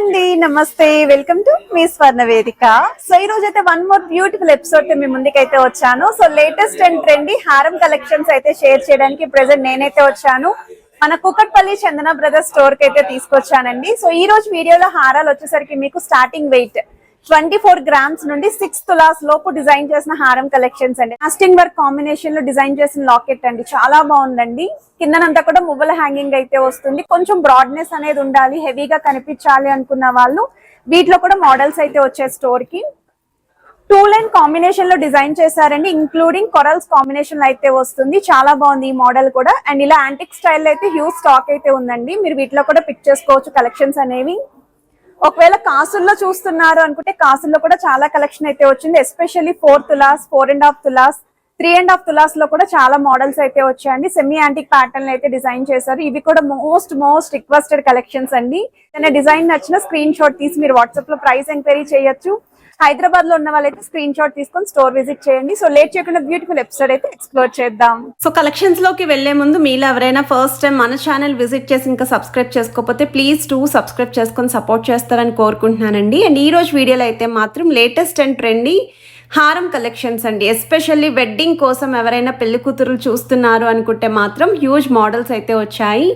అండి, నమస్తే, welcome to me స్వర్ణ వేదిక. సో ఈ రోజు అయితే వన్ మోర్ బ్యూటిఫుల్ ఎపిసోడ్ మీ ముందుకైతే వచ్చాను. సో లేటెస్ట్ అండ్ ట్రెండీ హారం కలెక్షన్స్ అయితే షేర్ చేయడానికి ప్రెసెంట్ నేనైతే వచ్చాను. మన కుకట్పల్లి చందన బ్రదర్స్ స్టోర్ కి అయితే తీసుకొచ్చానండి. సో ఈ రోజు వీడియోలో హారాలు వచ్చేసరికి మీకు స్టార్టింగ్ వెయిట్ 24 గ్రామ్స్ నుండి 6 తులాస్ లోపు డిజైన్ చేసిన హారం కలెక్షన్స్ అండి. కాస్టింగ్ వర్క్ కాంబినేషన్ లో డిజైన్ చేసిన లాకెట్ అండి, చాలా బాగుందండి. కిందనంతా కూడా మువ్వల హ్యాంగింగ్ అయితే వస్తుంది. కొంచెం బ్రాడ్నెస్ అనేది ఉండాలి, హెవీగా కనిపించాలి అనుకున్న వాళ్ళు వీటిలో కూడా మోడల్స్ అయితే వచ్చే స్టోర్ కి 2 లైన్ కాంబినేషన్ లో డిజైన్ చేశారండి. ఇంక్లూడింగ్ కొరల్స్ కాంబినేషన్ లో అయితే వస్తుంది. చాలా బాగుంది ఈ మోడల్ కూడా. అండ్ ఇలా యాంటిక్ స్టైల్ అయితే హ్యూజ్ స్టాక్ అయితే ఉందండి. మీరు వీటిలో కూడా పిక్ చేసుకోవచ్చు కలెక్షన్స్ అనేవి. ఒకవేళ కాసుల్లో చూస్తున్నారు అనుకుంటే కాసుల్లో కూడా చాలా కలెక్షన్ అయితే వచ్చింది. ఎస్పెషల్లీ 4 తులాస్, 4.5 తులాస్, 3.5 తులాస్ లో కూడా చాలా మోడల్స్ అయితే వచ్చాయండి. సెమీ యాంటిక్ ప్యాటర్న్ అయితే డిజైన్ చేశారు. ఇవి కూడా మోస్ట్ రిక్వెస్టెడ్ కలెక్షన్స్ అండి. డిజైన్ నచ్చిన స్క్రీన్ షాట్ తీసి మీరు వాట్సాప్ లో ప్రైస్ ఎంక్వైరీ చేయొచ్చు. హైదరాబాద్ లో ఉన్న వాళ్ళైతే స్క్రీన్ షాట్ తీసుకొని స్టోర్ విజిట్ చేయండి. సో లేట్ చేయకుండా బ్యూటిఫుల్ ఎపిసోడ్ అయితే ఎక్స్ప్లోర్ చేద్దాం. సో కలెక్షన్స్ లోకి వెళ్లే ముందు మీలో ఎవరైనా ఫస్ట్ టైం మన ఛానల్ విజిట్ చేసి ఇంకా సబ్స్క్రైబ్ చేసుకోకపోతే ప్లీజ్ సబ్స్క్రైబ్ చేసుకొని సపోర్ట్ చేస్తారని కోరుకుంటున్నానండి. అండ్ ఈ రోజు వీడియోలో అయితే మాత్రం లేటెస్ట్ అండ్ ట్రెండీ హారం కలెక్షన్స్ అండి. ఎస్పెషల్లీ వెడ్డింగ్ కోసం ఎవరైనా పెళ్లి కూతురులు చూస్తున్నారు అనుకుంటే మాత్రం హ్యూజ్ మోడల్స్ అయితే వచ్చాయి.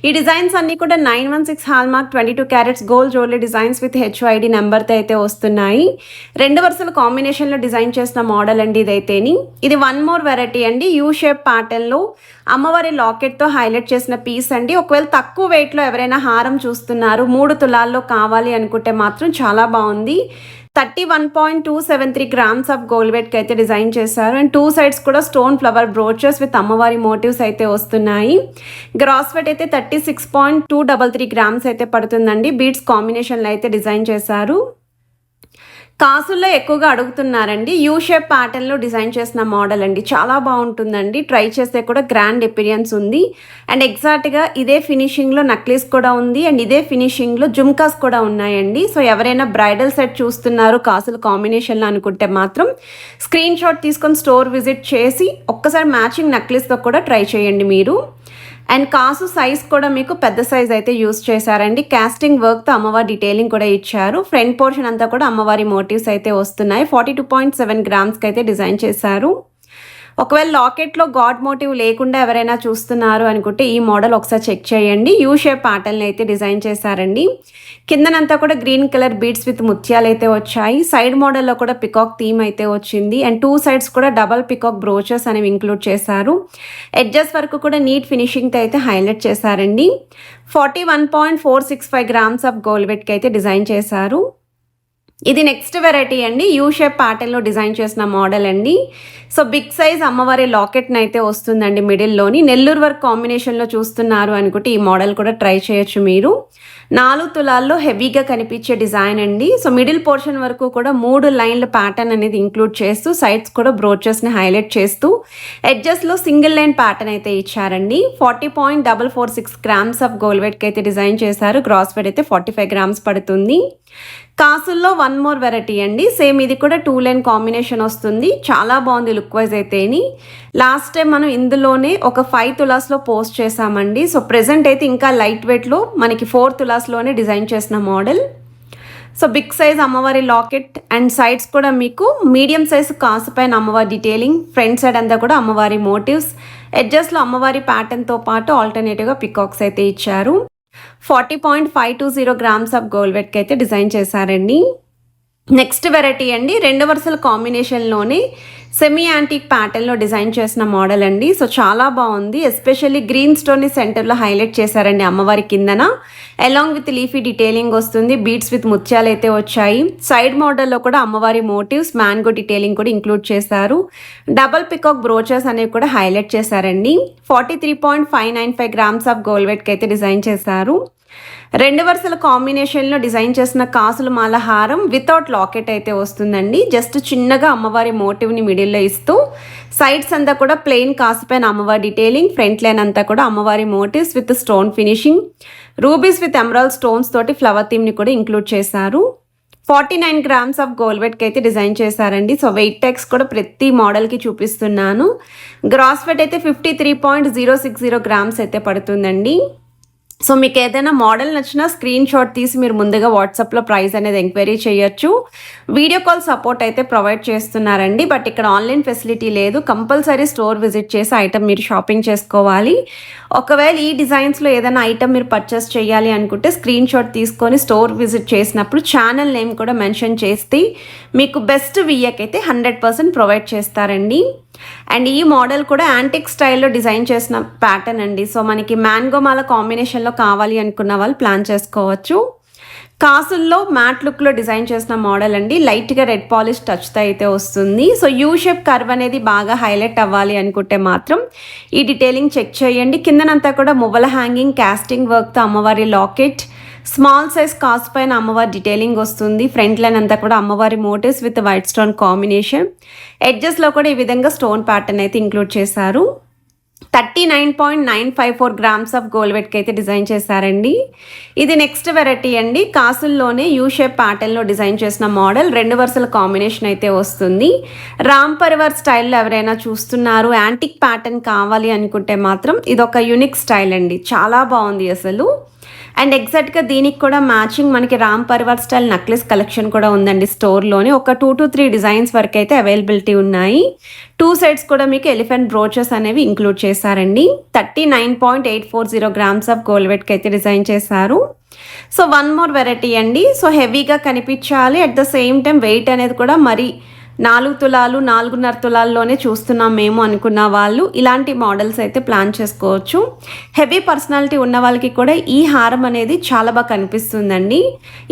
ఈ డిజైన్స్ అన్ని కూడా 916 hallmark 22 carats gold jewellery designs with HYD నెంబర్తో అయితే వస్తున్నాయి. 2 వరుసల కాంబినేషన్లో డిజైన్ చేసిన మోడల్ అండి ఇదైతేని. ఇది వన్ మోర్ వెరైటీ అండి. యూ షేప్ ప్యాటర్న్లో అమ్మవారి లాకెట్తో హైలైట్ చేసిన పీస్ అండి. ఒకవేళ తక్కువ వెయిట్లో ఎవరైనా హారం చూస్తున్నారు, 3 తులాల్లో కావాలి అనుకుంటే మాత్రం చాలా బాగుంది. 31.273 గ్రామ్స్ ఆఫ్ గోల్డ్ వెయిట్ అయితే డిజైన్ చేశారు. అండ్ 2 సైడ్స్ కూడా స్టోన్ ఫ్లవర్ బ్రోచెస్ విత్ అమ్మవారి మోటివ్స్ అయితే వస్తున్నాయి. గ్రాస్ వెయిట్ అయితే 36.233 గ్రామ్స్ అయితే పడుతుందండి. బీడ్స్ కాంబినేషన్లో అయితే డిజైన్ చేశారు. కాసుల్లో ఎక్కువగా అడుగుతున్నారండి. యూ షేప్ ప్యాటర్న్లో డిజైన్ చేసిన మోడల్ అండి, చాలా బాగుంటుందండి. ట్రై చేస్తే కూడా గ్రాండ్ ఎపీరియన్స్ ఉంది. అండ్ ఎగ్జాక్ట్గా ఇదే ఫినిషింగ్లో నక్లీస్ కూడా ఉంది. అండ్ ఇదే ఫినిషింగ్లో జుమ్కాస్ కూడా ఉన్నాయండి. సో ఎవరైనా బ్రైడల్ సెట్ చూస్తున్నారు కాసుల కాంబినేషన్లో అనుకుంటే మాత్రం స్క్రీన్ షాట్ తీసుకొని స్టోర్ విజిట్ చేసి ఒక్కసారి మ్యాచింగ్ నక్లీస్తో కూడా ట్రై చేయండి మీరు. అండ్ కాసు సైజ్ కూడా మీకు పెద్ద సైజ్ అయితే యూస్ చేశారండి. కాస్టింగ్ వర్క్తో అమ్మవారి డీటెయిలింగ్ కూడా ఇచ్చారు. ఫ్రంట్ పోర్షన్ అంతా కూడా అమ్మవారి మోటివ్స్ అయితే వస్తున్నాయి. 42.7 గ్రామ్స్కి అయితే డిజైన్ చేశారు. ఒకవేళ లాకెట్లో గాడ్ మోటివ్ లేకుండా ఎవరైనా చూస్తున్నారు అనుకుంటే ఈ మోడల్ ఒకసారి చెక్ చేయండి. యూ షేప్ ప్యాటర్న్ అయితే డిజైన్ చేశారండి. కిందనంతా కూడా గ్రీన్ కలర్ బీడ్స్ విత్ ముత్యాలు అయితే వచ్చాయి. సైడ్ మోడల్లో కూడా పికాక్ థీమ్ అయితే వచ్చింది. అండ్ 2 సైడ్స్ కూడా డబల్ పికాక్ బ్రోచెస్ అనేవి ఇంక్లూడ్ చేశారు. ఎడ్జెస్ వరకు కూడా నీట్ ఫినిషింగ్తో అయితే హైలైట్ చేశారండి. 41.465 గ్రామ్స్ ఆఫ్ గోల్డ్ వెయిట్కి అయితే డిజైన్ చేశారు. ఇది నెక్స్ట్ వెరైటీ అండి. యూ షేప్ ప్యాటర్న్లో డిజైన్ చేసిన మోడల్ అండి. సో బిగ్ సైజ్ అమ్మవారి లాకెట్ని అయితే వస్తుందండి మిడిల్లోని. నెల్లూరు వర్క్ కాంబినేషన్లో చూస్తున్నారు అనుకుంటే ఈ మోడల్ కూడా ట్రై చేయొచ్చు మీరు. 4 తులాల్లో హెవీగా కనిపించే డిజైన్ అండి. సో మిడిల్ పోర్షన్ వరకు కూడా 3 లైన్ల ప్యాటర్న్ అనేది ఇంక్లూడ్ చేస్తూ సైడ్స్ కూడా బ్రోచెస్ని హైలైట్ చేస్తూ ఎడ్జెస్లో సింగిల్ లైన్ ప్యాటర్న్ అయితే ఇచ్చారండి. 40.446 గ్రామ్స్ ఆఫ్ గోల్డ్ వెయిట్కి అయితే డిజైన్ చేశారు. గ్రాస్ వెయిట్ అయితే 45 గ్రామ్స్ పడుతుంది. కాసుల్లో వన్ మోర్ వెరైటీ అండి. సేమ్ ఇది కూడా 2 లైన్ కాంబినేషన్ వస్తుంది. చాలా బాగుంది లుక్ వైజ్ అయితేని. లాస్ట్ టైం మనం ఇందులోనే ఒక 5 తులాస్లో పోస్ట్ చేసామండి. సో ప్రెజెంట్ అయితే ఇంకా లైట్ వెయిట్లో మనకి 4 తులాస్లోనే డిజైన్ చేసిన మోడల్. సో బిగ్ సైజ్ అమ్మవారి లాకెట్ అండ్ సైడ్స్ కూడా మీకు మీడియం సైజ్ కాసు పైన అమ్మవారి డీటెయిలింగ్, ఫ్రంట్ సైడ్ అంతా కూడా అమ్మవారి మోటివ్స్, ఎడ్జెస్లో అమ్మవారి ప్యాటర్న్తో పాటు ఆల్టర్నేటివ్గా పికాక్స్ అయితే ఇచ్చారు. 40.520 గ్రామ్స్ ఆఫ్ గోల్డ్ వెయిట్కి అయితే డిజైన్ చేశారండి. నెక్స్ట్ వెరైటీ అండి. 2 వరుసల కాంబినేషన్లోనే సెమీ యాంటిక్ ప్యాటర్న్లో డిజైన్ చేసిన మోడల్ అండి. సో చాలా బాగుంది. ఎస్పెషల్లీ గ్రీన్ స్టోన్ని సెంటర్లో హైలైట్ చేశారండి అమ్మవారి కిందన. అలాంగ్ విత్ లీఫీ డీటెయిలింగ్ వస్తుంది. బీడ్స్ విత్ ముత్యాలు అయితే వచ్చాయి. సైడ్ మోడల్లో కూడా అమ్మవారి మోటివ్స్, మ్యాంగో డీటెయిలింగ్ కూడా ఇంక్లూడ్ చేశారు. డబల్ పికాక్ బ్రోచెస్ అనేవి కూడా హైలైట్ చేశారండి. 43.595 గ్రామ్స్ ఆఫ్ గోల్డ్ వెయిట్కి అయితే డిజైన్ చేశారు. 2 వరుసల కాంబినేషన్లో డిజైన్ చేసిన కాసుల మాల హారం వితౌట్ లాకెట్ అయితే వస్తుందండి. జస్ట్ చిన్నగా అమ్మవారి మోటివ్ని మిడిల్లో ఇస్తూ సైడ్స్ అంతా కూడా ప్లెయిన్ కాసు పైన అమ్మవారి డీటెయిలింగ్, ఫ్రంట్ లైన్ అంతా కూడా అమ్మవారి motifs with stone finishing, rubies with emerald stones తోటి ఫ్లవర్ థీమ్ని కూడా ఇంక్లూడ్ చేశారు. 49 గ్రామ్స్ ఆఫ్ గోల్డ్ వెయిట్కి అయితే డిజైన్ చేశారండి. సో వెయిట్ ట్యాక్స్ కూడా ప్రతి మోడల్కి చూపిస్తున్నాను. గ్రాస్ వెయిట్ అయితే 53.060 గ్రామ్స్ అయితే పడుతుందండి. సో మీకు ఏదైనా మోడల్ నచ్చినా స్క్రీన్ షాట్ తీసి మీరు ముందుగా వాట్సాప్లో ప్రైస్ అనేది ఎంక్వైరీ చేయొచ్చు. వీడియో కాల్ సపోర్ట్ అయితే ప్రొవైడ్ చేస్తున్నారండి, బట్ ఇక్కడ ఆన్లైన్ ఫెసిలిటీ లేదు. కంపల్సరీ స్టోర్ విజిట్ చేసి ఐటమ్ మీరు షాపింగ్ చేసుకోవాలి. ఒకవేళ ఈ డిజైన్స్లో ఏదైనా ఐటమ్ మీరు పర్చేస్ చేయాలి అనుకుంటే స్క్రీన్ షాట్ తీసుకొని స్టోర్ విజిట్ చేసినప్పుడు ఛానల్ నేమ్ కూడా మెన్షన్ చేస్తే మీకు బెస్ట్ వియక్ అయితే 100% ప్రొవైడ్ చేస్తారండి. అండ్ ఈ మోడల్ కూడా యాంటిక్ స్టైల్లో డిజైన్ చేసిన ప్యాటర్న్ అండి. సో మనకి మ్యాంగో మాల కాంబినేషన్లో కావాలి అనుకున్న వాళ్ళు ప్లాన్ చేసుకోవచ్చు. కాసుల్లో మ్యాట్ లుక్లో డిజైన్ చేసిన మోడల్ అండి. లైట్గా రెడ్ పాలిష్ టచ్తో అయితే వస్తుంది. సో యూ షేప్ కర్వ్ అనేది బాగా హైలైట్ అవ్వాలి అనుకుంటే మాత్రం ఈ డీటెయిలింగ్ చెక్ చేయండి. కిందనంతా కూడా మువ్వల హ్యాంగింగ్ కాస్టింగ్ వర్క్తో అమ్మవారి లాకెట్, స్మాల్ సైజ్ కాస్ పైన అమ్మవారి డీటెయిలింగ్ వస్తుంది. ఫ్రంట్ లైన్ అంతా కూడా అమ్మవారి motifs with white stone combination. ఎడ్జెస్లో కూడా ఈ విధంగా స్టోన్ ప్యాటర్న్ అయితే ఇంక్లూడ్ చేశారు. 39.954 గ్రామ్స్ ఆఫ్ గోల్డ్ వెట్కి అయితే డిజైన్ చేశారండి. ఇది నెక్స్ట్ వెరైటీ అండి. కాసుల్లోనే యూ షేప్ ప్యాటర్న్లో డిజైన్ చేసిన మోడల్. 2 వరుసల కాంబినేషన్ అయితే వస్తుంది. రామ్ పరివార్ స్టైల్లో ఎవరైనా చూస్తున్నారు, యాంటిక్ ప్యాటర్న్ కావాలి అనుకుంటే మాత్రం ఇదొక యూనిక్ స్టైల్ అండి. చాలా బాగుంది అసలు. అండ్ ఎగ్జాక్ట్గా దీనికి కూడా మ్యాచింగ్ మనకి Ram Parivar style necklace collection కూడా ఉందండి స్టోర్లోని. ఒక 2 to 3 డిజైన్స్ వరకు అయితే అవైలబిలిటీ ఉన్నాయి. 2 సైడ్స్ కూడా మీకు ఎలిఫెంట్ బ్రోచెస్ అనేవి ఇంక్లూడ్ చేశారండి. 39.840 గ్రామ్స్ ఆఫ్ గోల్డ్ వెట్కి అయితే డిజైన్ చేశారు. సో వన్ మోర్ వెరైటీ అండి. సో హెవీగా కనిపించాలి, at the same time weight అనేది కూడా మరి 4 తులాలు 4.5 తులాల్లోనే చూస్తున్నాం మేము అనుకున్న వాళ్ళు ఇలాంటి మోడల్స్ అయితే ప్లాన్ చేసుకోవచ్చు. హెవీ పర్సనాలిటీ ఉన్న వాళ్ళకి కూడా ఈ హారం అనేది చాలా బాగా కనిపిస్తుందండి.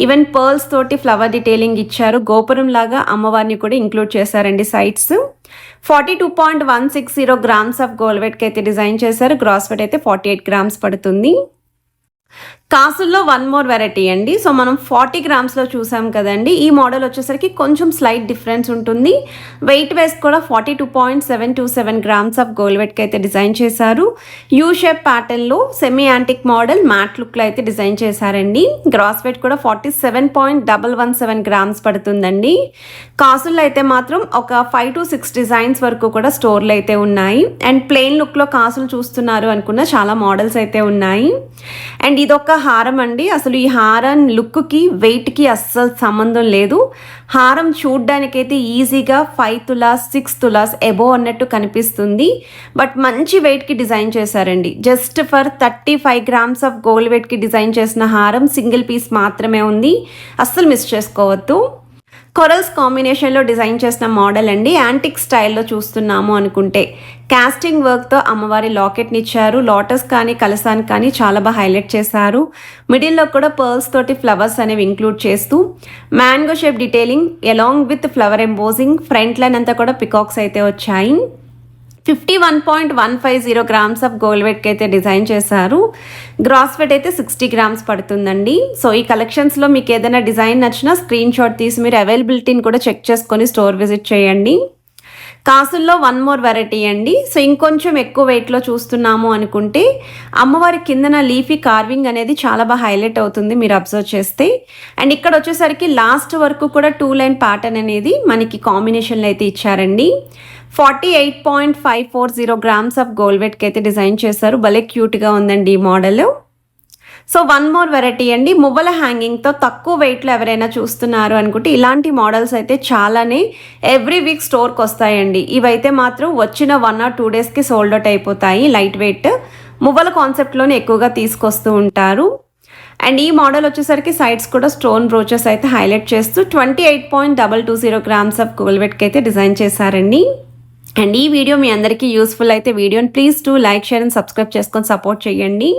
ఈవెన్ పర్ల్స్ తోటి ఫ్లవర్ డీటెయిలింగ్ ఇచ్చారు. గోపురం లాగా అమ్మవారిని కూడా ఇంక్లూడ్ చేశారండి సైడ్స్. 42.160 గ్రామ్స్ ఆఫ్ గోల్డ్ వెట్కి అయితే డిజైన్ చేశారు. గ్రాస్ వెట్ అయితే 48 గ్రామ్స్ పడుతుంది. కాసుల్లో వన్ మోర్ వెరైటీ అండి. సో మనం 40 గ్రామ్స్లో చూసాం కదండి. ఈ మోడల్ వచ్చేసరికి కొంచెం స్లైట్ డిఫరెన్స్ ఉంటుంది. వెయిట్ వైస్ కూడా 42.727 గ్రామ్స్ ఆఫ్ గోల్డ్ వెట్కి అయితే డిజైన్ చేశారు. యూ షేప్ ప్యాటర్న్లో సెమీ యాంటిక్ మోడల్ మ్యాట్ లుక్లో అయితే డిజైన్ చేశారండి. గ్రాస్ వెయిట్ కూడా 47.117 గ్రామ్స్ పడుతుందండి. కాసుల్లో అయితే మాత్రం ఒక 5 to 6 డిజైన్స్ వరకు కూడా స్టోర్లు అయితే ఉన్నాయి. అండ్ ప్లెయిన్ లుక్లో కాసులు చూస్తున్నారు అనుకున్న చాలా మోడల్స్ అయితే ఉన్నాయి. అండ్ ఇదొక హారం అండి. అసలు ఈ హారం లుక్కి వెయిట్కి అస్సలు సంబంధం లేదు. హారం చూడ్డానికైతే ఈజీగా 5 తులాస్ 6 తులాస్ ఎబో అన్నట్టు కనిపిస్తుంది, బట్ మంచి వెయిట్కి డిజైన్ చేశారండి. Just for 35 grams of gold వెయిట్కి డిజైన్ చేసిన హారం సింగిల్ పీస్ మాత్రమే ఉంది. అస్సలు మిస్ చేసుకోవద్దు. కొరల్స్ కాంబినేషన్లో డిజైన్ చేసిన మోడల్ అండి. యాంటిక్ స్టైల్లో చూస్తున్నాము అనుకుంటే కాస్టింగ్ వర్క్తో అమ్మవారి లాకెట్ని ఇచ్చారు. లోటస్ కానీ కలసాన్ని కానీ చాలా బాగా హైలైట్ చేశారు. మిడిల్లో కూడా పర్ల్స్ తోటి ఫ్లవర్స్ అనేవి ఇంక్లూడ్ చేస్తూ mango shape detailing along with flower embossing. Front line అంతా కూడా పికాక్స్ అయితే వచ్చాయి. 51.150 గ్రామ్స్ ఆఫ్ గోల్డ్ వెట్కి అయితే డిజైన్ చేశారు. గ్రాస్ వెట్ అయితే 60 గ్రామ్స్ పడుతుందండి. సో ఈ కలెక్షన్స్లో మీకు ఏదైనా డిజైన్ నచ్చినా స్క్రీన్ షాట్ తీసి మీరు అవైలబిలిటీని కూడా చెక్ చేసుకొని స్టోర్ విజిట్ చేయండి. కాసుల్లో వన్ మోర్ వెరైటీ అండి. సో ఇంకొంచెం ఎక్కువ వెయిట్లో చూస్తున్నాము అనుకుంటే అమ్మవారి కిందన లీఫీ కార్వింగ్ అనేది చాలా బాగా హైలైట్ అవుతుంది మీరు అబ్జర్వ్ చేస్తే. అండ్ ఇక్కడ వచ్చేసరికి లాస్ట్ వరకు కూడా 2 లైన్ ప్యాటర్న్ అనేది మనకి కాంబినేషన్లో అయితే ఇచ్చారండి. 48.540 గ్రామ్స్ ఆఫ్ గోల్డ్ వెట్కి అయితే డిజైన్ చేశారు. భలే క్యూట్గా ఉందండి ఈ model. So one more variety అండి. మువ్వల హ్యాంగింగ్తో తక్కువ వెయిట్లో ఎవరైనా చూస్తున్నారు అనుకుంటే ఇలాంటి మోడల్స్ అయితే చాలానే ఎవ్రీ వీక్ స్టోర్కి వస్తాయండి. ఇవైతే మాత్రం వచ్చిన 1 or 2 డేస్కి సోల్డ్ అవుట్ అయిపోతాయి. లైట్ వెయిట్ మువ్వల కాన్సెప్ట్లోనే ఎక్కువగా తీసుకొస్తూ ఉంటారు. అండ్ ఈ మోడల్ వచ్చేసరికి సైడ్స్ కూడా స్టోన్ బ్రోచెస్ అయితే హైలైట్ చేస్తూ 28.220 గ్రామ్స్ ఆఫ్ గోల్డ్ వెట్కి అయితే డిజైన్ చేశారండి. అండ్ ఈ వీడియో మీ అందరికీ యూస్ఫుల్ అయితే వీడియోని please to like, share and subscribe చేసుకొని సపోర్ట్ చేయండి.